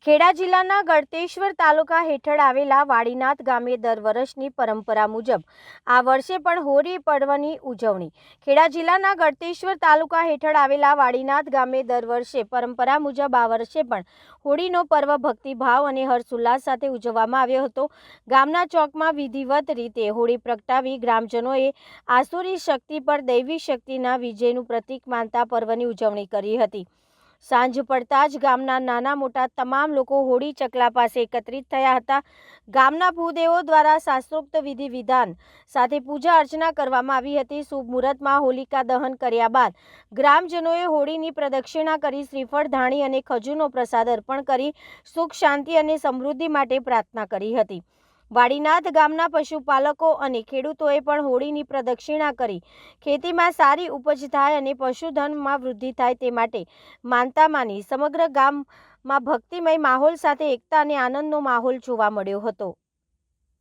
ખેડા જિલ્લાના ગળતેશ્વર તાલુકા હેઠળ આવેલા વાડીનાથ ગામે દર વર્ષની પરંપરા મુજબ આ વર્ષે પણ હોળી પર્વની ઉજવણી। ખેડા જિલ્લાના ગળતેશ્વર તાલુકા હેઠળ આવેલા વાડીનાથ ગામે દર વર્ષે પરંપરા મુજબ આ વર્ષે પણ હોળીનો પર્વ ભક્તિભાવ અને હર્ષોલ્લાસ સાથે ઉજવવામાં આવ્યો હતો। ગામના ચોકમાં વિધિવત રીતે હોળી પ્રગટાવી ગ્રામજનોએ આસુરી શક્તિ પર દૈવી શક્તિના વિજયનું પ્રતીક માનતા પર્વની ઉજવણી કરી હતી। સાંજ પડતા જ ગામના નાના મોટા તમામ લોકો હોળી ચકલા પાસે એકત્રિત થયા હતા। ગામના ભૂદેવો દ્વારા શાસ્ત્રોક્ત વિધિ વિધાન સાથે પૂજા અર્ચના કરવામાં આવી હતી। શુભ મુહૂર્તમાં હોલિકા દહન કર્યા બાદ ગ્રામજનોએ હોળીની પ્રદક્ષિણા કરી શ્રીફળ ધાણી અને ખજૂરનો પ્રસાદ અર્પણ કરી સુખ શાંતિ અને સમૃદ્ધિ માટે પ્રાર્થના કરી હતી। વાડીનાથ ગામના પશુપાલકો અને ખેડૂતોએ પણ હોળીની પ્રદક્ષિણા કરી ખેતીમાં સારી ઉપજ થાય અને પશુધનમાં વૃદ્ધિ થાય તે માટે માનતા માની સમગ્ર ગામમાં ભક્તિમય માહોલ સાથે એકતા અને આનંદનો માહોલ જોવા મળ્યો હતો।